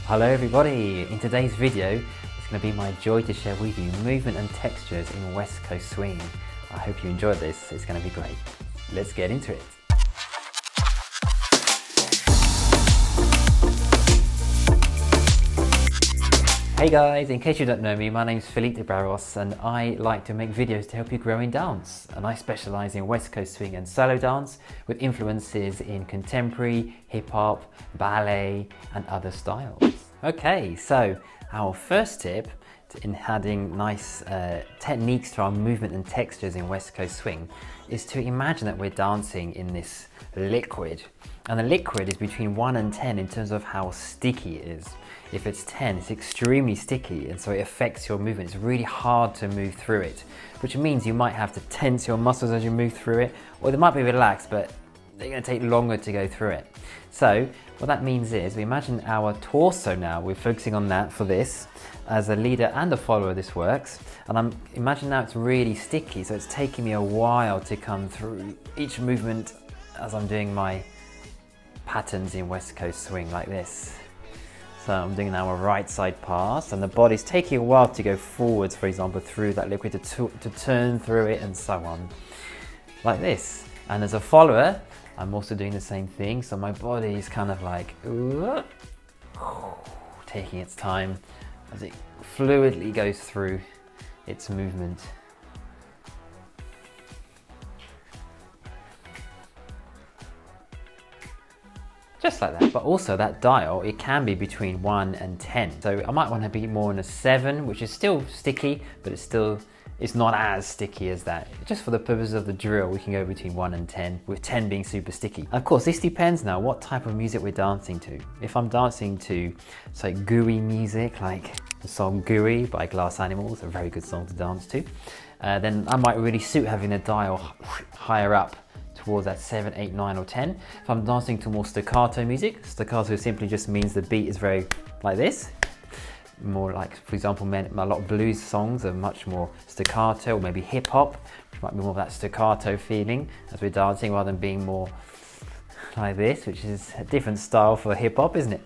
Hello everybody, in today's video it's going to be my joy to share with you movement and textures in West Coast swing. I hope you enjoyed this, it's going to be great. Let's get into it. Hey guys, in case you don't know me, my name's Felipe de Barros and I like to make videos to help you grow in dance. And I specialise in West Coast swing and solo dance with influences in contemporary, hip hop, ballet and other styles. Okay, so our first tip in adding nice techniques to our movement and textures in West Coast swing is to imagine that we're dancing in this liquid. And the liquid is between 1 and 10 in terms of how sticky it is. If it's 10, it's extremely sticky and so it affects your movement. It's really hard to move through it, which means you might have to tense your muscles as you move through it, or they might be relaxed, but they're going to take longer to go through it. So what that means is we imagine our torso now, we're focusing on that for this. As a leader and a follower this works, and I'm imagine now it's really sticky, so it's taking me a while to come through each movement as I'm doing my patterns in West Coast swing like this. So I'm doing now a right side pass and the body's taking a while to go forwards, for example, through that liquid to turn through it and so on, like this. And as a follower, I'm also doing the same thing, so my body is kind of like taking its time as it fluidly goes through its movement. Just like that, but also that dial, it can be between 1 and 10. So I might want to be more in a 7, which is still sticky, but it's not as sticky as that. Just for the purpose of the drill, we can go between 1 and 10, with 10 being super sticky. Of course, this depends now what type of music we're dancing to. If I'm dancing to, say, GOOEY music, like the song GOOEY by Glass Animals, a very good song to dance to, then I might really suit having the dial higher up towards that 7, 8, 9 or 10. If I'm dancing to more staccato music, staccato simply just means the beat is very like this. More like, for example, a lot of blues songs are much more staccato, or maybe hip hop, which might be more of that staccato feeling as we're dancing rather than being more like this, which is a different style for hip hop, isn't it?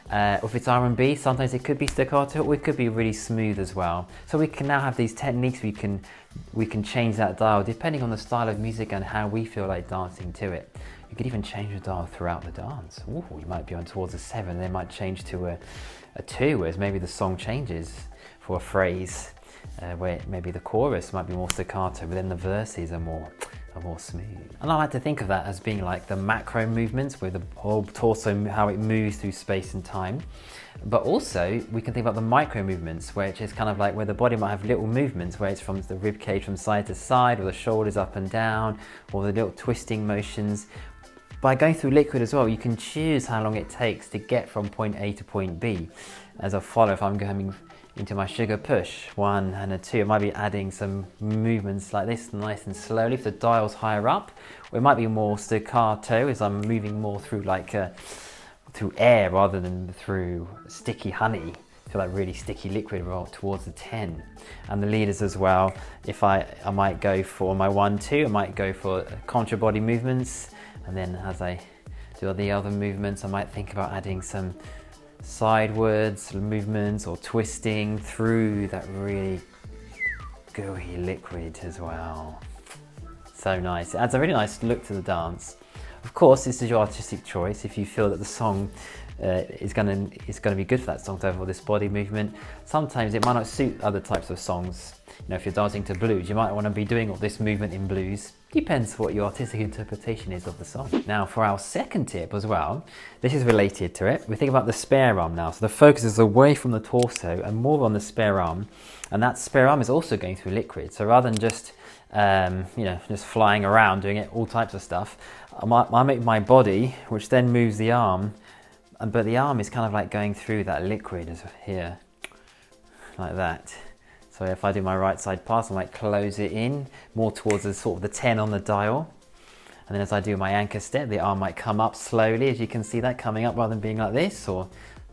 Or if it's R&B, sometimes it could be staccato or it could be really smooth as well. So we can now have these techniques, we can change that dial depending on the style of music and how we feel like dancing to it. You could even change the dial throughout the dance. Ooh, you might be on towards a 7, they might change to a 2, whereas maybe the song changes for a phrase where maybe the chorus might be more staccato, but then the verses are more smooth. And I like to think of that as being like the macro movements where the whole torso, how it moves through space and time. But also we can think about the micro movements, which is kind of like where the body might have little movements, where it's from the rib cage from side to side, or the shoulders up and down, or the little twisting motions. By going through liquid as well, you can choose how long it takes to get from point A to point B. As a follower, if I'm going into my sugar push, 1 and a 2, I might be adding some movements like this, nice and slowly. If the dial's higher up, or it might be more staccato as I'm moving more through like through air rather than through sticky honey. Feel like really sticky liquid towards the 10. And the leaders as well, if I might go for my 1, 2, I might go for contra body movements, and then as I do the other movements, I might think about adding some sidewards movements or twisting through that really gooey liquid as well. So nice, it adds a really nice look to the dance. Of course, this is your artistic choice. If you feel that the song is going to be good for that song to have all this body movement. Sometimes it might not suit other types of songs. You know, if you're dancing to blues, you might want to be doing all this movement in blues. Depends what your artistic interpretation is of the song. Now for our second tip as well, this is related to it. We think about the spare arm now. So the focus is away from the torso and more on the spare arm. And that spare arm is also going through liquid. So rather than just, just flying around doing it, all types of stuff, I make my body, which then moves the arm, but the arm is kind of like going through that liquid as here, like that. So if I do my right side pass, I might close it in more towards the sort of the 10 on the dial. And then as I do my anchor step, the arm might come up slowly, as you can see that coming up rather than being like this or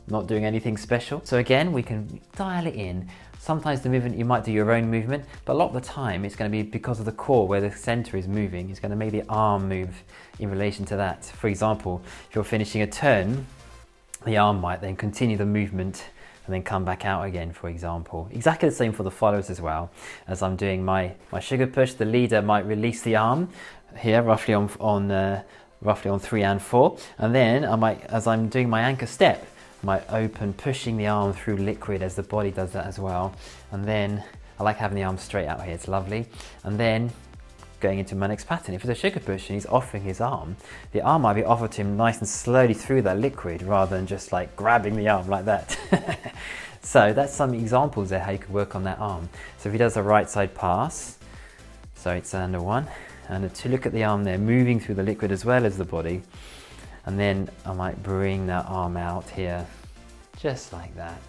not doing anything special. So again, we can dial it in. Sometimes the movement, you might do your own movement, but a lot of the time it's going to be because of the core where the center is moving. It's going to make the arm move in relation to that. For example, if you're finishing a turn, the arm might then continue the movement and then come back out again, for example. Exactly the same for the followers as well. As I'm doing my sugar push, the leader might release the arm here, roughly on 3 and 4, and then I might, as I'm doing my anchor step, I might open, pushing the arm through liquid as the body does that as well. And then I like having the arm straight out here, it's lovely. And then going into my next pattern. If it's a sugar push and he's offering his arm, the arm might be offered to him nice and slowly through that liquid rather than just like grabbing the arm like that. So that's some examples there how you could work on that arm. So if he does a right side pass, so it's under 1, and to look at the arm there moving through the liquid as well as the body, and then I might bring that arm out here just like that.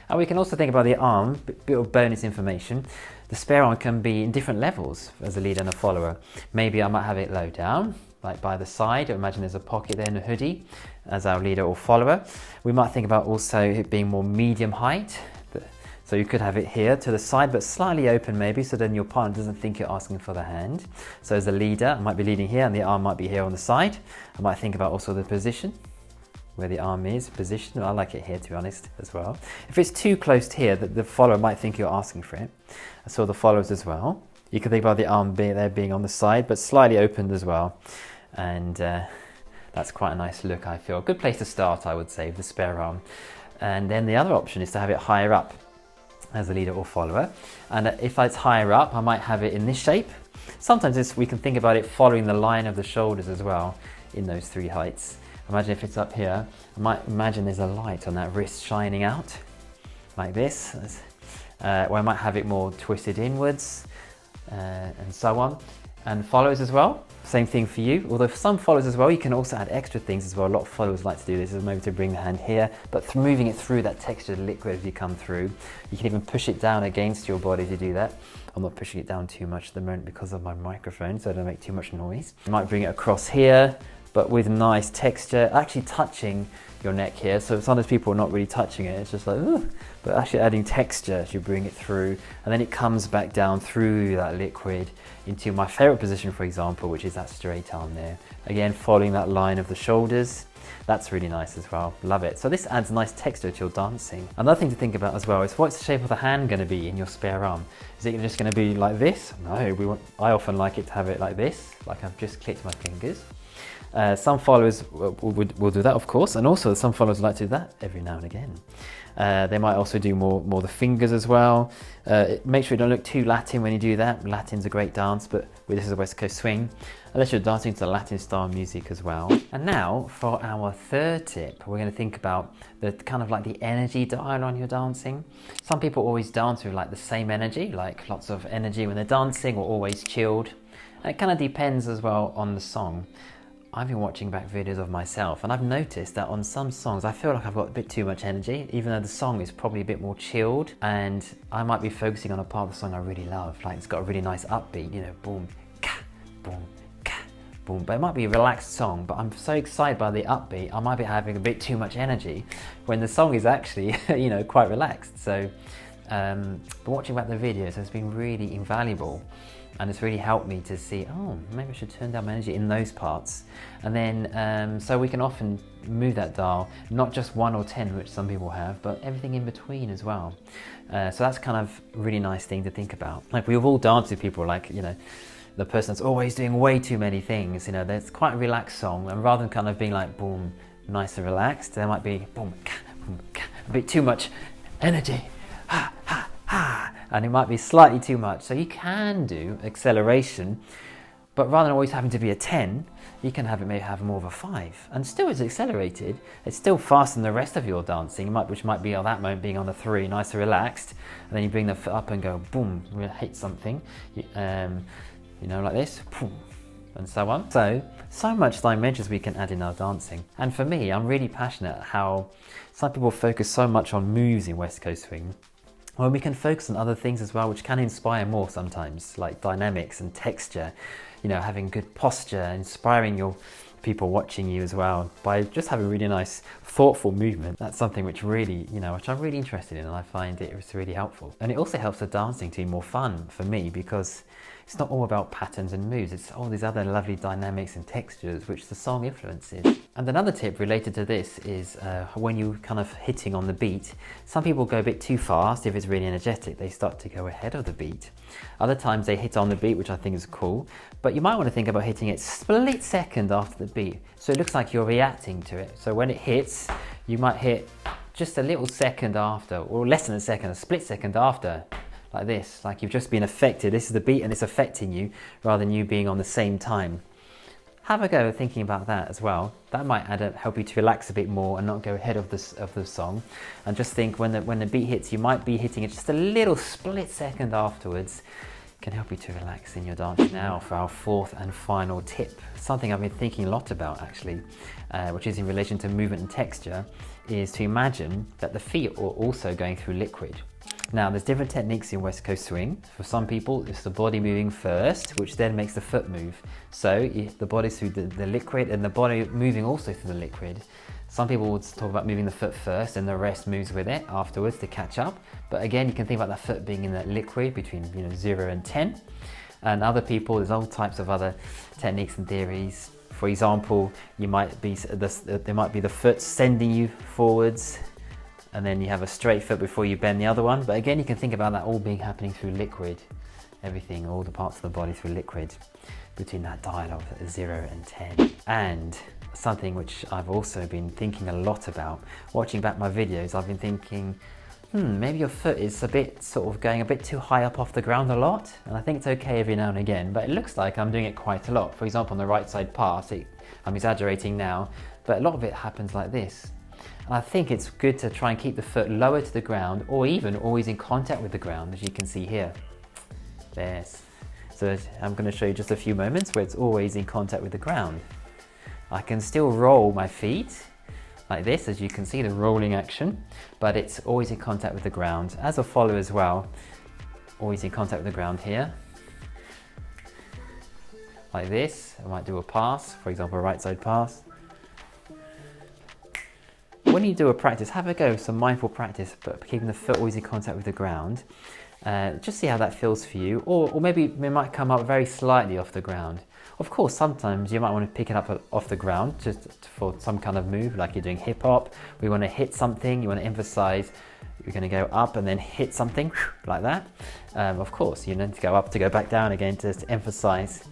And we can also think about the arm, bit of bonus information. The spare arm can be in different levels as a leader and a follower. Maybe I might have it low down, like by the side. Imagine there's a pocket there in the hoodie as our leader or follower. We might think about also it being more medium height. So you could have it here to the side, but slightly open maybe, so then your partner doesn't think you're asking for the hand. So as a leader, I might be leading here and the arm might be here on the side. I might think about also the position, where the arm is, position. I like it here, to be honest, as well. If it's too close to here, the follower might think you're asking for it. So the followers as well. You can think about the arm being on the side, but slightly opened as well. And that's quite a nice look, I feel. A good place to start, I would say, with the spare arm. And then the other option is to have it higher up as a leader or follower. And if it's higher up, I might have it in this shape. Sometimes we can think about it following the line of the shoulders as well in those 3 heights. Imagine if it's up here, I might imagine there's a light on that wrist shining out, like this. Or I might have it more twisted inwards, and so on. And followers as well, same thing for you. Although for some followers as well, you can also add extra things as well. A lot of followers like to do this, is maybe to bring the hand here, but moving it through that textured liquid as you come through. You can even push it down against your body to do that. I'm not pushing it down too much at the moment because of my microphone, so I don't make too much noise. You might bring it across here, but with nice texture, actually touching your neck here. So sometimes people are not really touching it, it's just like, ooh, but actually adding texture as you bring it through, and then it comes back down through that liquid into my favorite position, for example, which is that straight arm there. Again, following that line of the shoulders. That's really nice as well, love it. So this adds nice texture to your dancing. Another thing to think about as well is what's the shape of the hand gonna be in your spare arm? Is it just gonna be like this? No, I often like it to have it like this, like I've just clicked my fingers. Some followers will do that, of course, and also some followers like to do that every now and again. They might also do more the fingers as well. Make sure you don't look too Latin when you do that. Latin's a great dance, but this is a West Coast swing, unless you're dancing to Latin style music as well. And now for our third tip, we're going to think about the kind of like the energy dial on your dancing. Some people always dance with like the same energy, like lots of energy when they're dancing, or always chilled. And it kind of depends as well on the song. I've been watching back videos of myself, and I've noticed that on some songs I feel like I've got a bit too much energy, even though the song is probably a bit more chilled, and I might be focusing on a part of the song I really love, like it's got a really nice upbeat, you know, boom, ka, boom, ka, boom. But it might be a relaxed song, but I'm so excited by the upbeat, I might be having a bit too much energy when the song is actually, you know, quite relaxed. So, but watching back the videos has been really invaluable. And it's really helped me to see, oh, maybe I should turn down my energy in those parts. And then, so we can often move that dial, not just 1 or 10, which some people have, but everything in between as well. So that's kind of a really nice thing to think about. Like we've all danced with people like, you know, the person that's always doing way too many things, you know, that's quite a relaxed song. And rather than kind of being like, boom, nice and relaxed, there might be, boom, a bit too much energy, ha, ha, ha. And it might be slightly too much. So you can do acceleration, but rather than always having to be a 10, you can have it maybe have more of a 5. And still it's accelerated, it's still faster than the rest of your dancing, which might be on that moment being on the 3, nice and relaxed. And then you bring the foot up and go, boom, we hit something, you know, like this, boom, and so on. So much dimensions we can add in our dancing. And for me, I'm really passionate how some people focus so much on moves in West Coast swing, when we can focus on other things as well, which can inspire more sometimes, like dynamics and texture, you know, having good posture, inspiring your people watching you as well, by just having really nice, thoughtful movement. That's something which really, you know, which I'm really interested in, and I find it's really helpful. And it also helps the dancing to be more fun for me, because it's not all about patterns and moves, it's all these other lovely dynamics and textures which the song influences. And another tip related to this is when you're kind of hitting on the beat, some people go a bit too fast. If it's really energetic, they start to go ahead of the beat. Other times they hit on the beat, which I think is cool, but you might want to think about hitting it split second after the beat, so it looks like you're reacting to it. So when it hits, you might hit just a little second after, or less than a second, a split second after, like this, like you've just been affected. This is the beat and it's affecting you rather than you being on the same time. Have a go at thinking about that as well. That might help you to relax a bit more and not go ahead of the song. And just think when the beat hits, you might be hitting it just a little split second afterwards. Can help you to relax in your dance. Now for our fourth and final tip, something I've been thinking a lot about actually, which is in relation to movement and texture, is to imagine that the feet are also going through liquid. Now there's different techniques in West Coast swing. For some people it's the body moving first, which then makes the foot move. So the body's through the liquid and the body moving also through the liquid. Some people would talk about moving the foot first and the rest moves with it afterwards to catch up. But again, you can think about that foot being in that liquid between 0 and 10. And other people, there's all types of other techniques and theories. For example, there might be the foot sending you forwards, and then you have a straight foot before you bend the other one. But again, you can think about that all being happening through liquid. Everything, all the parts of the body through liquid between that dial of 0 and 10. And something which I've also been thinking a lot about, watching back my videos, I've been thinking, maybe your foot is a bit sort of going a bit too high up off the ground a lot. And I think it's okay every now and again, but it looks like I'm doing it quite a lot. For example, on the right side pass, I'm exaggerating now, but a lot of it happens like this. And I think it's good to try and keep the foot lower to the ground, or even always in contact with the ground, as you can see here. There's. So I'm going to show you just a few moments where it's always in contact with the ground. I can still roll my feet like this, as you can see, the rolling action, but it's always in contact with the ground. As a follow as well, always in contact with the ground here. Like this, I might do a pass, for example, a right side pass. When you do a practice, have a go with some mindful practice, but keeping the foot always in contact with the ground. Just see how that feels for you, or maybe it might come up very slightly off the ground. Of course, sometimes you might want to pick it up off the ground just for some kind of move, like you're doing hip hop. We want to hit something, you want to emphasize, you're going to go up and then hit something like that. Of course, you need to go up to go back down again to emphasize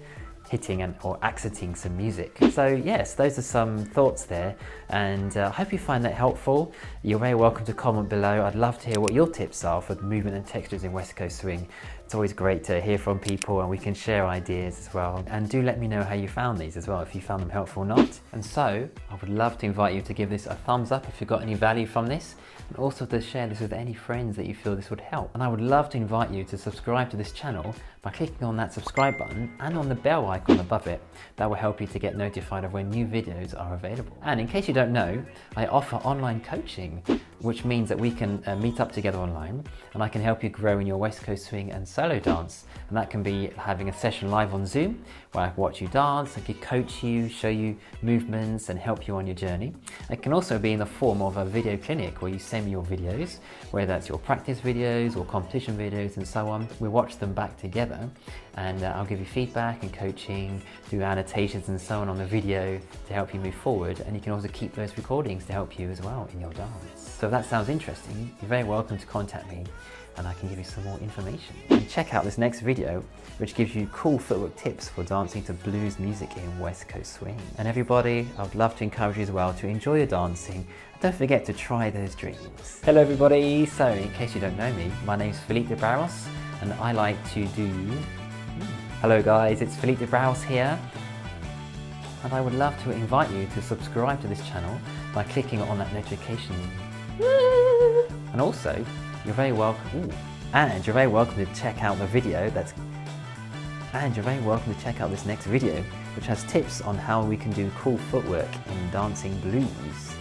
hitting or accenting some music. So yes, those are some thoughts there, and I hope you find that helpful. You're very welcome to comment below. I'd love to hear what your tips are for movement and textures in West Coast swing. It's always great to hear from people, and we can share ideas as well. And do let me know how you found these as well, if you found them helpful or not. And so I would love to invite you to give this a thumbs up if you got any value from this, and also to share this with any friends that you feel this would help. And I would love to invite you to subscribe to this channel by clicking on that subscribe button and on the bell icon above it. That will help you to get notified of when new videos are available. And in case you don't know, I offer online coaching, which means that we can meet up together online, and I can help you grow in your West Coast swing and solo dance. And that can be having a session live on Zoom where I can watch you dance, I can coach you, show you movements and help you on your journey. It can also be in the form of a video clinic where you send me your videos, whether that's your practice videos or competition videos and so on. We watch them back together, and I'll give you feedback and coaching, do annotations and so on the video to help you move forward. And you can also keep those recordings to help you as well in your dance. So if that sounds interesting, you're very welcome to contact me and I can give you some more information. And check out this next video, which gives you cool footwork tips for dancing to blues music in West Coast swing. And everybody, I would love to encourage you as well to enjoy your dancing. Don't forget to try those dreams. Hello everybody, so in case you don't know me, my name's Philippe de Barros, and I like to do... Hello guys, it's Philippe de Barros here, and I would love to invite you to subscribe to this channel by clicking on that notification. And also, you're very welcome. And you're very welcome to check out the video you're very welcome to check out this next video, which has tips on how we can do cool footwork in dancing blues.